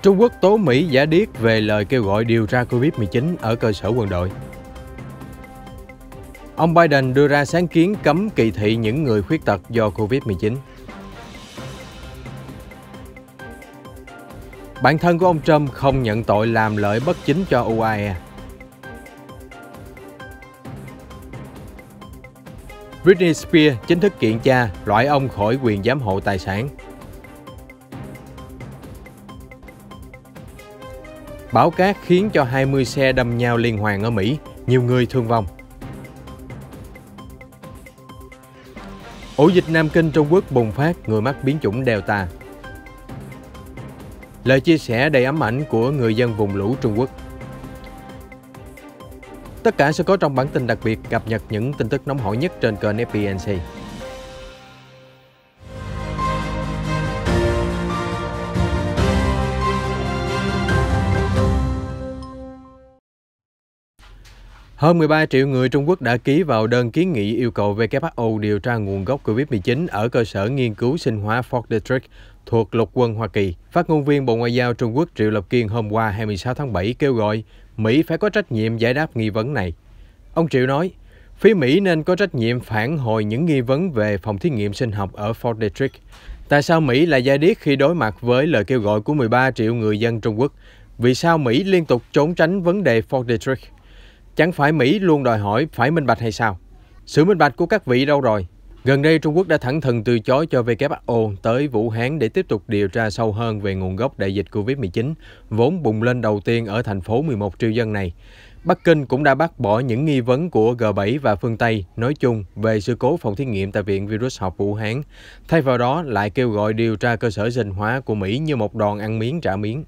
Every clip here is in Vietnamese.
Trung Quốc tố Mỹ giả điếc về lời kêu gọi điều tra Covid-19 ở cơ sở quân đội. Ông Biden đưa ra sáng kiến cấm kỳ thị những người khuyết tật do Covid-19. Bạn thân của ông Trump không nhận tội làm lợi bất chính cho UAE. Britney Spears chính thức kiện cha, loại ông khỏi quyền giám hộ tài sản. Bão cát khiến cho 20 xe đâm nhau liên hoàn ở Mỹ, nhiều người thương vong. Ổ dịch Nam Kinh Trung Quốc bùng phát, người mắc biến chủng Delta. Lời chia sẻ đầy ám ảnh của người dân vùng lũ Trung Quốc. Tất cả sẽ có trong bản tin đặc biệt cập nhật những tin tức nóng hổi nhất trên kênh FBNC. Hơn 13 triệu người Trung Quốc đã ký vào đơn kiến nghị yêu cầu WHO điều tra nguồn gốc Covid-19 ở cơ sở nghiên cứu sinh hóa Fort Detrick thuộc Lục quân Hoa Kỳ. Phát ngôn viên Bộ Ngoại giao Trung Quốc Triệu Lập Kiên hôm qua 26 tháng 7 kêu gọi Mỹ phải có trách nhiệm giải đáp nghi vấn này. Ông Triệu nói, phía Mỹ nên có trách nhiệm phản hồi những nghi vấn về phòng thí nghiệm sinh học ở Fort Detrick. Tại sao Mỹ lại giả điếc khi đối mặt với lời kêu gọi của 13 triệu người dân Trung Quốc? Vì sao Mỹ liên tục trốn tránh vấn đề Fort Detrick? Chẳng phải Mỹ luôn đòi hỏi phải minh bạch hay sao? Sự minh bạch của các vị đâu rồi? Gần đây, Trung Quốc đã thẳng thừng từ chối cho WHO tới Vũ Hán để tiếp tục điều tra sâu hơn về nguồn gốc đại dịch Covid-19, vốn bùng lên đầu tiên ở thành phố 11 triệu dân này. Bắc Kinh cũng đã bác bỏ những nghi vấn của G7 và phương Tây nói chung về sự cố phòng thí nghiệm tại Viện Virus học Vũ Hán. Thay vào đó, lại kêu gọi điều tra cơ sở sinh hóa của Mỹ như một đòn ăn miếng trả miếng.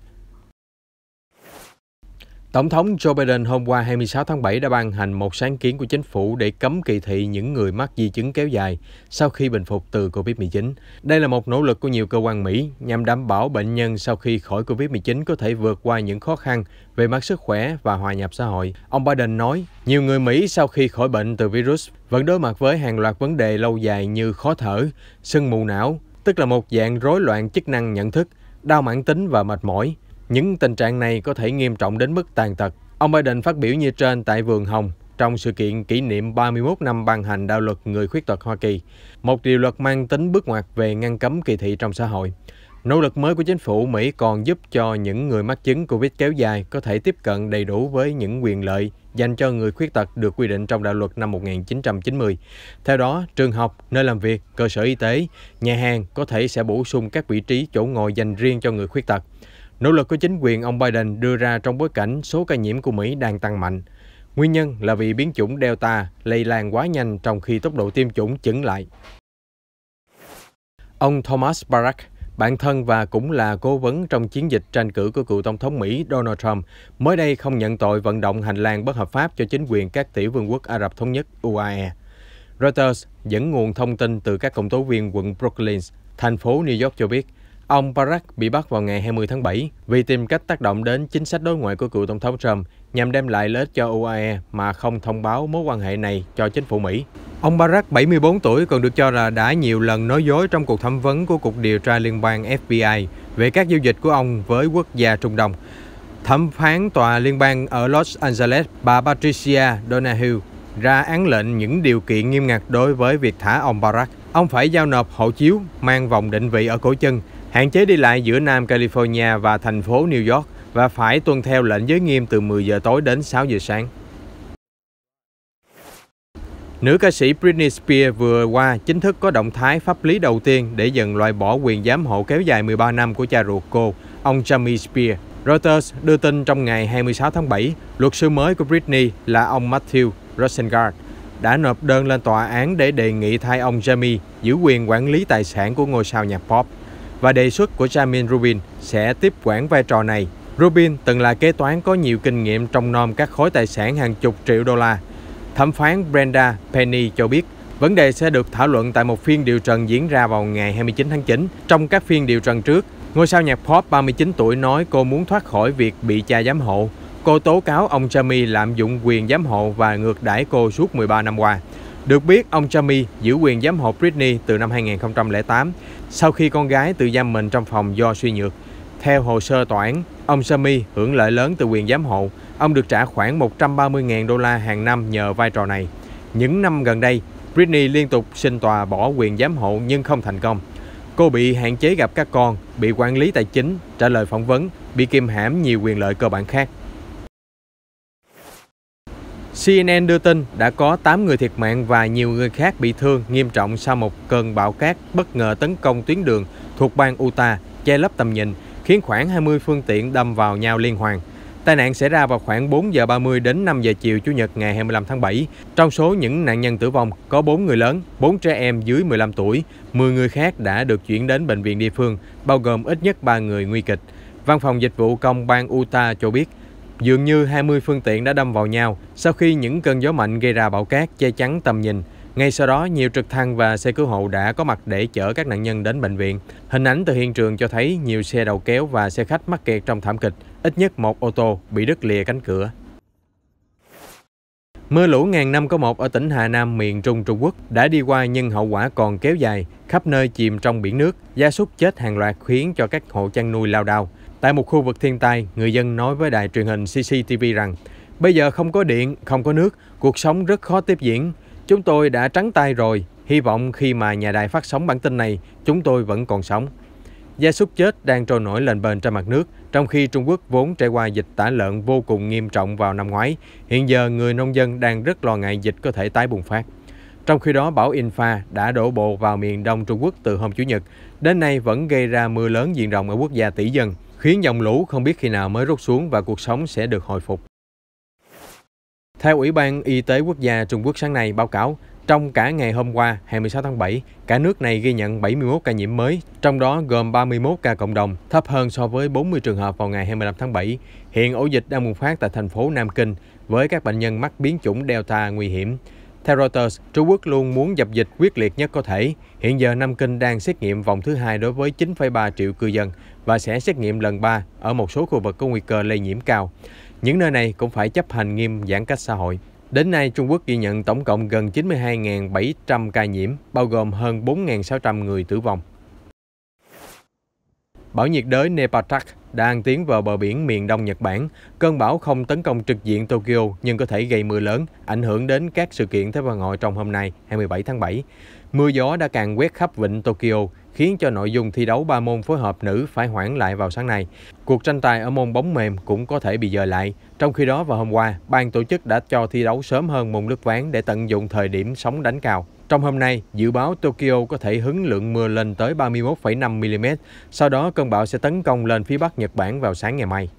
Tổng thống Joe Biden hôm qua 26 tháng 7 đã ban hành một sáng kiến của chính phủ để cấm kỳ thị những người mắc di chứng kéo dài sau khi bình phục từ Covid-19. Đây là một nỗ lực của nhiều cơ quan Mỹ nhằm đảm bảo bệnh nhân sau khi khỏi Covid-19 có thể vượt qua những khó khăn về mặt sức khỏe và hòa nhập xã hội. Ông Biden nói, nhiều người Mỹ sau khi khỏi bệnh từ virus vẫn đối mặt với hàng loạt vấn đề lâu dài như khó thở, sưng mù não, tức là một dạng rối loạn chức năng nhận thức, đau mãn tính và mệt mỏi. Những tình trạng này có thể nghiêm trọng đến mức tàn tật. Ông Biden phát biểu như trên tại Vườn Hồng trong sự kiện kỷ niệm 31 năm ban hành đạo luật người khuyết tật Hoa Kỳ, một điều luật mang tính bước ngoặt về ngăn cấm kỳ thị trong xã hội. Nỗ lực mới của chính phủ Mỹ còn giúp cho những người mắc chứng Covid kéo dài có thể tiếp cận đầy đủ với những quyền lợi dành cho người khuyết tật được quy định trong đạo luật năm 1990. Theo đó, trường học, nơi làm việc, cơ sở y tế, nhà hàng có thể sẽ bổ sung các vị trí chỗ ngồi dành riêng cho người khuyết tật. Nỗ lực của chính quyền ông Biden đưa ra trong bối cảnh số ca nhiễm của Mỹ đang tăng mạnh. Nguyên nhân là vì biến chủng Delta lây lan quá nhanh trong khi tốc độ tiêm chủng chững lại. Ông Thomas Barrack, bạn thân và cũng là cố vấn trong chiến dịch tranh cử của cựu Tổng thống Mỹ Donald Trump, mới đây không nhận tội vận động hành lang bất hợp pháp cho chính quyền các tiểu vương quốc Ả Rập Thống Nhất UAE. Reuters dẫn nguồn thông tin từ các công tố viên quận Brooklyn, thành phố New York cho biết, ông Barrack bị bắt vào ngày 20 tháng 7 vì tìm cách tác động đến chính sách đối ngoại của cựu Tổng thống Trump nhằm đem lại lợi ích cho UAE mà không thông báo mối quan hệ này cho chính phủ Mỹ. Ông Barrack, 74 tuổi, còn được cho là đã nhiều lần nói dối trong cuộc thẩm vấn của Cục Điều tra Liên bang FBI về các giao dịch của ông với quốc gia Trung Đông. Thẩm phán tòa liên bang ở Los Angeles, bà Patricia Donahue, ra án lệnh những điều kiện nghiêm ngặt đối với việc thả ông Barrack. Ông phải giao nộp hộ chiếu, mang vòng định vị ở cổ chân, hạn chế đi lại giữa Nam California và thành phố New York và phải tuân theo lệnh giới nghiêm từ 10 giờ tối đến 6 giờ sáng. Nữ ca sĩ Britney Spears vừa qua chính thức có động thái pháp lý đầu tiên để dần loại bỏ quyền giám hộ kéo dài 13 năm của cha ruột cô, ông Jamie Spears. Reuters đưa tin trong ngày 26 tháng 7, luật sư mới của Britney là ông Matthew Rosengart đã nộp đơn lên tòa án để đề nghị thay ông Jamie giữ quyền quản lý tài sản của ngôi sao nhạc pop. Và đề xuất của Jamin Rubin sẽ tiếp quản vai trò này. Rubin từng là kế toán có nhiều kinh nghiệm trông nom các khối tài sản hàng chục triệu đô la. Thẩm phán Brenda Penny cho biết, vấn đề sẽ được thảo luận tại một phiên điều trần diễn ra vào ngày 29 tháng 9. Trong các phiên điều trần trước, ngôi sao nhạc pop 39 tuổi nói cô muốn thoát khỏi việc bị cha giám hộ. Cô tố cáo ông Jamie lạm dụng quyền giám hộ và ngược đãi cô suốt 13 năm qua. Được biết, ông Jamie giữ quyền giám hộ Britney từ năm 2008, sau khi con gái tự giam mình trong phòng do suy nhược. Theo hồ sơ tòa án, ông Sami hưởng lợi lớn từ quyền giám hộ. Ông được trả khoảng 130.000 đô la hàng năm nhờ vai trò này. Những năm gần đây, Britney liên tục xin tòa bỏ quyền giám hộ nhưng không thành công. Cô bị hạn chế gặp các con, bị quản lý tài chính, trả lời phỏng vấn, bị kìm hãm nhiều quyền lợi cơ bản khác. CNN đưa tin đã có 8 người thiệt mạng và nhiều người khác bị thương nghiêm trọng sau một cơn bão cát bất ngờ tấn công tuyến đường thuộc bang Utah, che lấp tầm nhìn, khiến khoảng 20 phương tiện đâm vào nhau liên hoàn. Tai nạn xảy ra vào khoảng 4 giờ 30 đến 5 giờ chiều Chủ nhật ngày 25 tháng 7. Trong số những nạn nhân tử vong có 4 người lớn, 4 trẻ em dưới 15 tuổi, 10 người khác đã được chuyển đến bệnh viện địa phương, bao gồm ít nhất 3 người nguy kịch. Văn phòng Dịch vụ Công bang Utah cho biết, dường như 20 phương tiện đã đâm vào nhau sau khi những cơn gió mạnh gây ra bão cát che chắn tầm nhìn. Ngay sau đó, nhiều trực thăng và xe cứu hộ đã có mặt để chở các nạn nhân đến bệnh viện. Hình ảnh từ hiện trường cho thấy nhiều xe đầu kéo và xe khách mắc kẹt trong thảm kịch, ít nhất một ô tô bị đứt lìa cánh cửa. Mưa lũ ngàn năm có một ở tỉnh Hà Nam miền Trung Trung Quốc đã đi qua nhưng hậu quả còn kéo dài, khắp nơi chìm trong biển nước, gia súc chết hàng loạt khiến cho các hộ chăn nuôi lao đao. Tại một khu vực thiên tai, người dân nói với đài truyền hình CCTV rằng, bây giờ không có điện, không có nước, cuộc sống rất khó tiếp diễn. Chúng tôi đã trắng tay rồi, hy vọng khi mà nhà đài phát sóng bản tin này, chúng tôi vẫn còn sống. Gia súc chết đang trôi nổi lên bền trên mặt nước, trong khi Trung Quốc vốn trải qua dịch tả lợn vô cùng nghiêm trọng vào năm ngoái. Hiện giờ, người nông dân đang rất lo ngại dịch có thể tái bùng phát. Trong khi đó, bão Infa đã đổ bộ vào miền đông Trung Quốc từ hôm Chủ nhật, đến nay vẫn gây ra mưa lớn diện rộng ở quốc gia tỷ dân, khiến dòng lũ không biết khi nào mới rút xuống và cuộc sống sẽ được hồi phục. Theo Ủy ban Y tế Quốc gia Trung Quốc sáng nay báo cáo, trong cả ngày hôm qua, 26 tháng 7, cả nước này ghi nhận 71 ca nhiễm mới, trong đó gồm 31 ca cộng đồng, thấp hơn so với 40 trường hợp vào ngày 25 tháng 7. Hiện ổ dịch đang bùng phát tại thành phố Nam Kinh, với các bệnh nhân mắc biến chủng Delta nguy hiểm. Theo Reuters, Trung Quốc luôn muốn dập dịch quyết liệt nhất có thể. Hiện giờ Nam Kinh đang xét nghiệm vòng thứ 2 đối với 9,3 triệu cư dân và sẽ xét nghiệm lần 3 ở một số khu vực có nguy cơ lây nhiễm cao. Những nơi này cũng phải chấp hành nghiêm giãn cách xã hội. Đến nay, Trung Quốc ghi nhận tổng cộng gần 92.700 ca nhiễm, bao gồm hơn 4.600 người tử vong. Bão nhiệt đới Nepartak đang tiến vào bờ biển miền đông Nhật Bản. Cơn bão không tấn công trực diện Tokyo nhưng có thể gây mưa lớn, ảnh hưởng đến các sự kiện Thế vận hội trong hôm nay, 27 tháng 7. Mưa gió đã càng quét khắp vịnh Tokyo, khiến cho nội dung thi đấu 3 môn phối hợp nữ phải hoãn lại vào sáng nay. Cuộc tranh tài ở môn bóng mềm cũng có thể bị dời lại. Trong khi đó vào hôm qua, ban tổ chức đã cho thi đấu sớm hơn môn lướt ván để tận dụng thời điểm sóng đánh cao. Trong hôm nay, dự báo Tokyo có thể hứng lượng mưa lên tới 31,5 mm, sau đó cơn bão sẽ tấn công lên phía bắc Nhật Bản vào sáng ngày mai.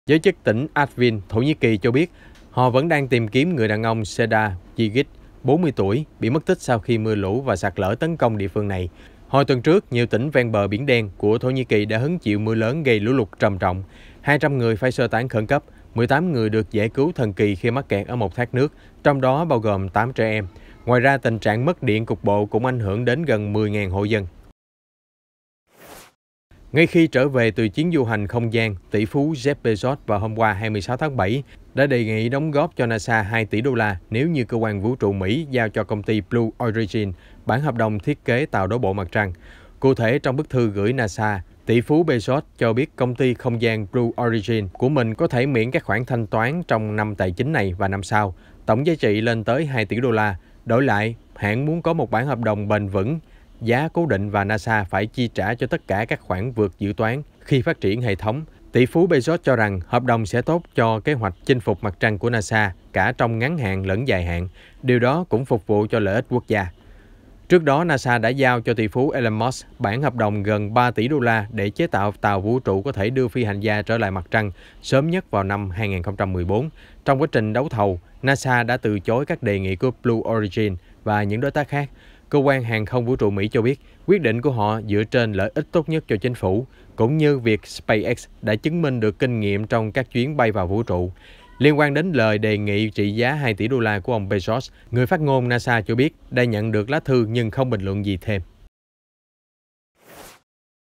Giới chức tỉnh Artvin, Thổ Nhĩ Kỳ cho biết họ vẫn đang tìm kiếm người đàn ông Seda Yigit, 40 tuổi, bị mất tích sau khi mưa lũ và sạt lở tấn công địa phương này. Hồi tuần trước, nhiều tỉnh ven bờ Biển Đen của Thổ Nhĩ Kỳ đã hứng chịu mưa lớn gây lũ lụt trầm trọng. 200 người phải sơ tán khẩn cấp, 18 người được giải cứu thần kỳ khi mắc kẹt ở một thác nước, trong đó bao gồm 8 trẻ em. Ngoài ra, tình trạng mất điện cục bộ cũng ảnh hưởng đến gần 10.000 hộ dân. Ngay khi trở về từ chuyến du hành không gian, tỷ phú Jeff Bezos vào hôm qua 26 tháng 7 đã đề nghị đóng góp cho NASA 2 tỷ đô la nếu như cơ quan vũ trụ Mỹ giao cho công ty Blue Origin bản hợp đồng thiết kế tàu đổ bộ mặt trăng. Cụ thể, trong bức thư gửi NASA, tỷ phú Bezos cho biết công ty không gian Blue Origin của mình có thể miễn các khoản thanh toán trong năm tài chính này và năm sau, tổng giá trị lên tới 2 tỷ đô la. Đổi lại, hãng muốn có một bản hợp đồng bền vững, giá cố định và NASA phải chi trả cho tất cả các khoản vượt dự toán khi phát triển hệ thống. Tỷ phú Bezos cho rằng hợp đồng sẽ tốt cho kế hoạch chinh phục mặt trăng của NASA cả trong ngắn hạn lẫn dài hạn. Điều đó cũng phục vụ cho lợi ích quốc gia. Trước đó, NASA đã giao cho tỷ phú Elon Musk bản hợp đồng gần 3 tỷ đô la để chế tạo tàu vũ trụ có thể đưa phi hành gia trở lại mặt trăng sớm nhất vào năm 2014. Trong quá trình đấu thầu, NASA đã từ chối các đề nghị của Blue Origin và những đối tác khác. Cơ quan hàng không vũ trụ Mỹ cho biết quyết định của họ dựa trên lợi ích tốt nhất cho chính phủ, cũng như việc SpaceX đã chứng minh được kinh nghiệm trong các chuyến bay vào vũ trụ. Liên quan đến lời đề nghị trị giá 2 tỷ đô la của ông Bezos, người phát ngôn NASA cho biết đã nhận được lá thư nhưng không bình luận gì thêm.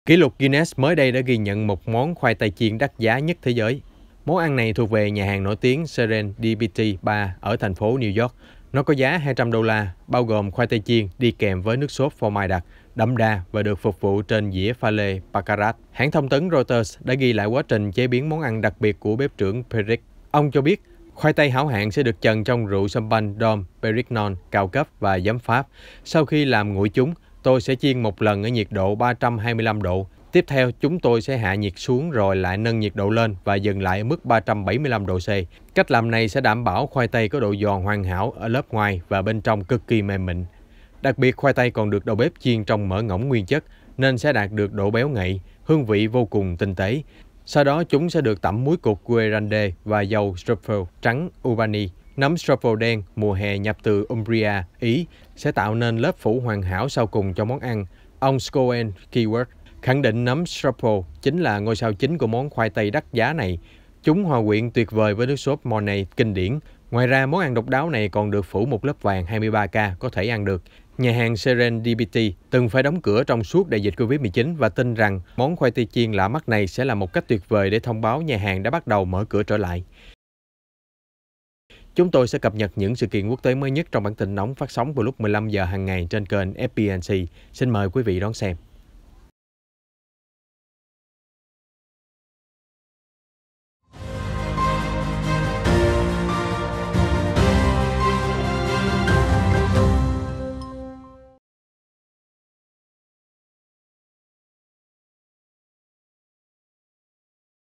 Kỷ lục Guinness mới đây đã ghi nhận một món khoai tây chiên đắt giá nhất thế giới. Món ăn này thuộc về nhà hàng nổi tiếng Serendipity Bar ở thành phố New York. Nó có giá $200, bao gồm khoai tây chiên đi kèm với nước sốt phô mai đặc, đậm đà và được phục vụ trên dĩa pha lê baccarat. Hãng thông tấn Reuters đã ghi lại quá trình chế biến món ăn đặc biệt của bếp trưởng Perric. Ông cho biết, khoai tây hảo hạng sẽ được chần trong rượu champagne Dom Perignon cao cấp và giấm Pháp. Sau khi làm nguội chúng, tôi sẽ chiên một lần ở nhiệt độ 325 độ. Tiếp theo, chúng tôi sẽ hạ nhiệt xuống rồi lại nâng nhiệt độ lên và dừng lại ở mức 375 độ C. Cách làm này sẽ đảm bảo khoai tây có độ giòn hoàn hảo ở lớp ngoài và bên trong cực kỳ mềm mịn. Đặc biệt, khoai tây còn được đầu bếp chiên trong mỡ ngỗng nguyên chất nên sẽ đạt được độ béo ngậy, hương vị vô cùng tinh tế. Sau đó chúng sẽ được tẩm muối cục Guerande và dầu truffle trắng Ubani. Nấm truffle đen mùa hè nhập từ Umbria, Ý sẽ tạo nên lớp phủ hoàn hảo sau cùng cho món ăn. Ông Scowen Keyword khẳng định nấm truffle chính là ngôi sao chính của món khoai tây đắt giá này. Chúng hòa quyện tuyệt vời với nước sốt Mornay kinh điển. Ngoài ra, món ăn độc đáo này còn được phủ một lớp vàng 23K có thể ăn được. Nhà hàng Serendipity từng phải đóng cửa trong suốt đại dịch Covid-19 và tin rằng món khoai tây chiên lạ mắt này sẽ là một cách tuyệt vời để thông báo nhà hàng đã bắt đầu mở cửa trở lại. Chúng tôi sẽ cập nhật những sự kiện quốc tế mới nhất trong bản tin nóng phát sóng vào lúc 15 giờ hàng ngày trên kênh FPNC. Xin mời quý vị đón xem.